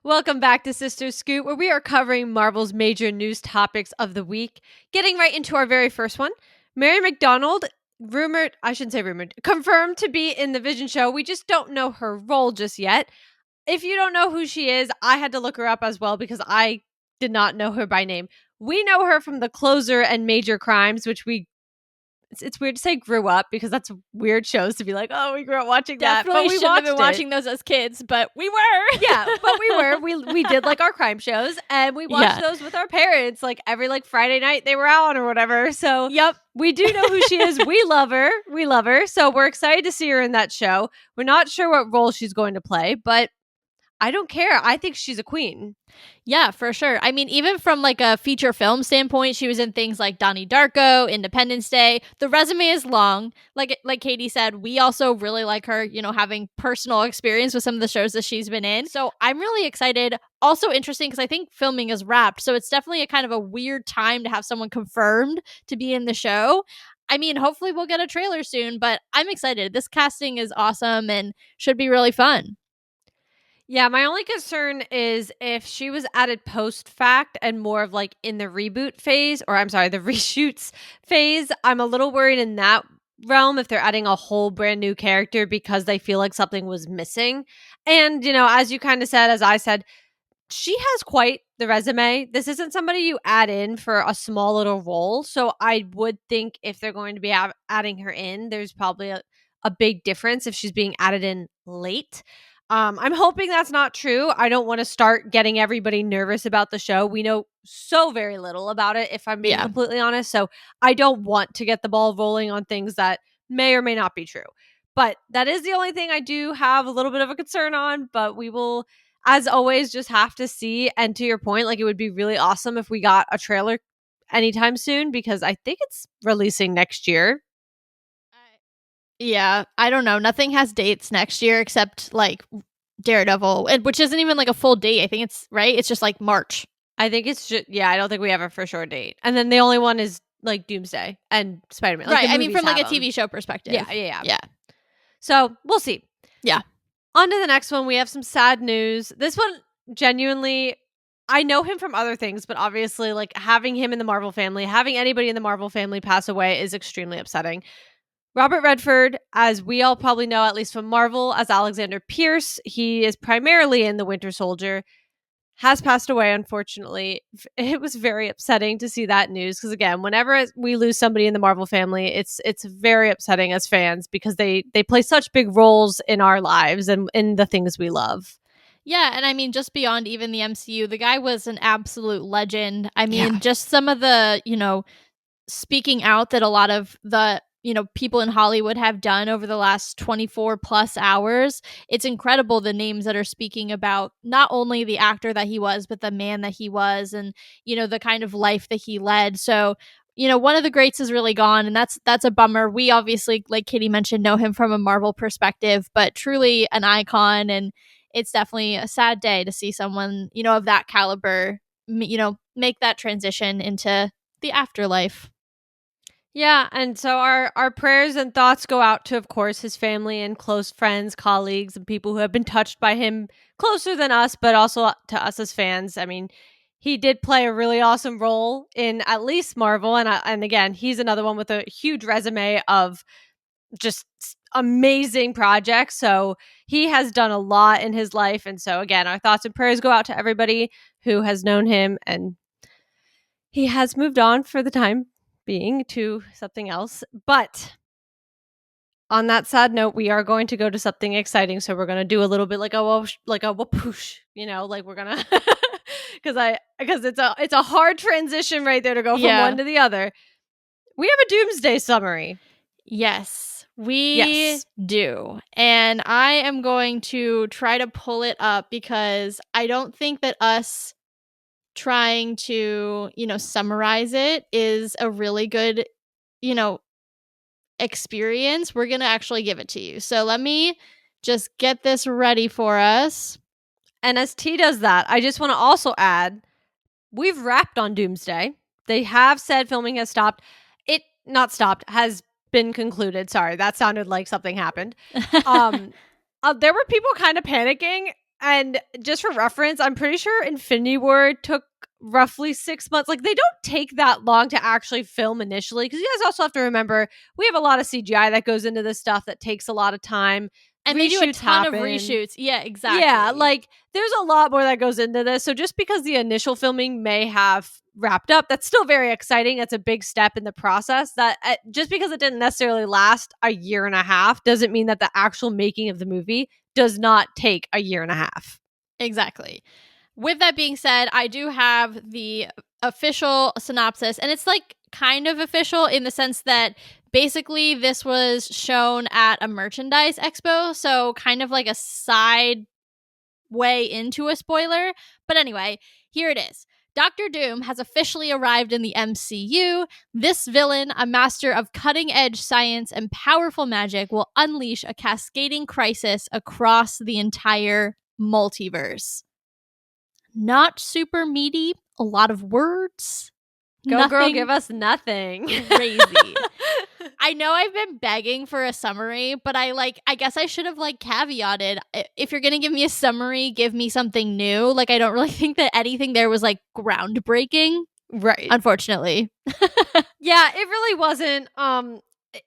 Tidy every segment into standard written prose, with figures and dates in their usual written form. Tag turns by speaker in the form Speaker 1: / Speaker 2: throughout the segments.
Speaker 1: Welcome back to Sister Scoot, where we are covering Marvel's major news topics of the week. Getting right into our very first one. Mary McDonnell, confirmed to be in the Vision show. We just don't know her role just yet. If you don't know who she is, I had to look her up as well because I did not know her by name. We know her from The Closer and Major Crimes, which it's weird to say grew up because that's weird shows to be like, oh, we grew up watching that.
Speaker 2: Definitely
Speaker 1: But we
Speaker 2: shouldn't have been
Speaker 1: watched
Speaker 2: watching those as kids, but we were.
Speaker 1: Yeah, but we were. We did like our crime shows, and we watched those with our parents like every Friday night they were on or whatever. So
Speaker 2: Yep.
Speaker 1: we do know who she is. We love her. We love her. So we're excited to see her in that show. We're not sure what role she's going to play, but I don't care. I think she's a queen.
Speaker 2: Yeah, for sure. I mean, even from like a feature film standpoint, she was in things like Donnie Darko, Independence Day. The resume is long. Like Katie said, we also really like her, having personal experience with some of the shows that she's been in. So I'm really excited. Also interesting because I think filming is wrapped. So it's definitely a kind of a weird time to have someone confirmed to be in the show. I mean, hopefully we'll get a trailer soon, but I'm excited. This casting is awesome and should be really fun.
Speaker 1: Yeah, my only concern is if she was added post fact and more of like in the reboot phase, or I'm sorry, the reshoots phase. I'm a little worried in that realm if they're adding a whole brand new character because they feel like something was missing. And, as you kind of said, as I said, she has quite the resume. This isn't somebody you add in for a small little role. So I would think if they're going to be adding her in, there's probably a big difference if she's being added in late. I'm hoping that's not true. I don't want to start getting everybody nervous about the show. We know so very little about it, if I'm being completely honest. So I don't want to get the ball rolling on things that may or may not be true. But that is the only thing I do have a little bit of a concern on. But we will, as always, just have to see. And to your point, like it would be really awesome if we got a trailer anytime soon because I think it's releasing next year.
Speaker 2: Yeah, I don't know. Nothing has dates next year except like Daredevil, which isn't even like a full date. I think it's right. It's just like March.
Speaker 1: I think it's just, I don't think we have a for sure date. And then the only one is like Doomsday and Spider-Man. Like,
Speaker 2: right. I mean, from like a TV show perspective.
Speaker 1: Yeah. So we'll see.
Speaker 2: Yeah.
Speaker 1: On to the next one. We have some sad news. This one, genuinely, I know him from other things, but obviously like having him in the Marvel family, having anybody in the Marvel family pass away is extremely upsetting. Robert Redford, as we all probably know, at least from Marvel, as Alexander Pierce, he is primarily in The Winter Soldier, has passed away, unfortunately. It was very upsetting to see that news because, again, whenever we lose somebody in the Marvel family, it's very upsetting as fans because they play such big roles in our lives and in the things we love.
Speaker 2: Yeah, and I mean, just beyond even the MCU, the guy was an absolute legend. I mean, just some of the, speaking out that a lot of the people in Hollywood have done over the last 24 plus hours. It's incredible the names that are speaking about not only the actor that he was, but the man that he was and, the kind of life that he led. So, one of the greats is really gone and that's a bummer. We obviously, like Katie mentioned, know him from a Marvel perspective, but truly an icon. And it's definitely a sad day to see someone, of that caliber, make that transition into the afterlife.
Speaker 1: Yeah, and so our prayers and thoughts go out to, of course, his family and close friends, colleagues, and people who have been touched by him closer than us, but also to us as fans. I mean, he did play a really awesome role in at least Marvel, and again, he's another one with a huge resume of just amazing projects. So he has done a lot in his life, and so again, our thoughts and prayers go out to everybody who has known him, and he has moved on for the time being to something else. But on that sad note, we are going to go to something exciting. So we're going to do a little bit like a whoosh, like we're going to because it's a hard transition right there to go from one to the other. We have a Doomsday Summary.
Speaker 2: Yes, we do. And I am going to try to pull it up because I don't think that us trying to, summarize it is a really good, experience. We're going to actually give it to you. So let me just get this ready for us.
Speaker 1: And as T does that, I just want to also add, we've wrapped on Doomsday. They have said filming has stopped. Has been concluded. Sorry, that sounded like something happened. There were people kind of panicking And just for reference, I'm pretty sure Infinity War took roughly 6 months. Like, they don't take that long to actually film initially, because you guys also have to remember we have a lot of CGI that goes into this stuff that takes a lot of time.
Speaker 2: And they do a ton of reshoots. Yeah, exactly.
Speaker 1: Yeah, like there's a lot more that goes into this. So just because the initial filming may have wrapped up, that's still very exciting. It's a big step in the process. That just because it didn't necessarily last a year and a half doesn't mean that the actual making of the movie does not take a year and a half.
Speaker 2: Exactly. With that being said, I do have the official synopsis, and it's like kind of official in the sense that basically this was shown at a merchandise expo, so kind of like a side way into a spoiler. But anyway, here it is. Doctor Doom has officially arrived in the MCU. This villain, a master of cutting-edge science and powerful magic, will unleash a cascading crisis across the entire multiverse. Not super meaty, a lot of words.
Speaker 1: Go, girl, give us nothing.
Speaker 2: Crazy. I know I've been begging for a summary, but I guess I should have caveated. If you're going to give me a summary, give me something new. I don't really think that anything there was groundbreaking.
Speaker 1: Right.
Speaker 2: Unfortunately.
Speaker 1: Yeah, it really wasn't.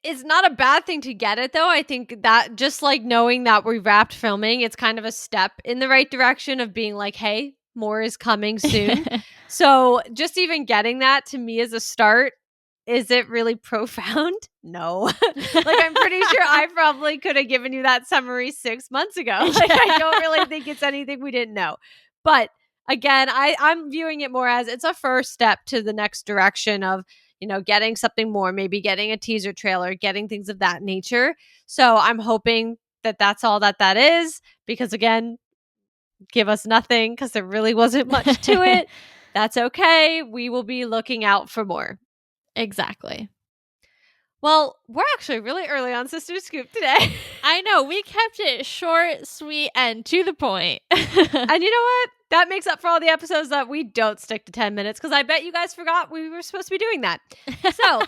Speaker 1: It's not a bad thing to get it, though. I think that just knowing that we wrapped filming, it's kind of a step in the right direction of being hey, more is coming soon. So just even getting that to me as a start, is it really profound? No. I'm pretty sure I probably could have given you that summary 6 months ago. I don't really think it's anything we didn't know. But again, I'm viewing it more as it's a first step to the next direction of, getting something more, maybe getting a teaser trailer, getting things of that nature. So I'm hoping that that's all that is, because again, give us nothing because there really wasn't much to it. That's okay. We will be looking out for more.
Speaker 2: Exactly.
Speaker 1: Well, we're actually really early on Sister Scoop today.
Speaker 2: I know. We kept it short, sweet, and to the point.
Speaker 1: And you know what? That makes up for all the episodes that we don't stick to 10 minutes, because I bet you guys forgot we were supposed to be doing that. So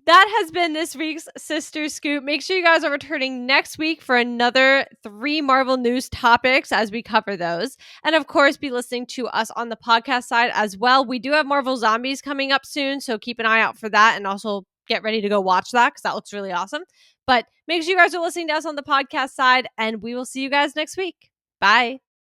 Speaker 1: that has been this week's Sister Scoop. Make sure you guys are returning next week for another 3 Marvel news topics as we cover those. And of course, be listening to us on the podcast side as well. We do have Marvel Zombies coming up soon, so keep an eye out for that, and also get ready to go watch that because that looks really awesome. But make sure you guys are listening to us on the podcast side, and we will see you guys next week. Bye.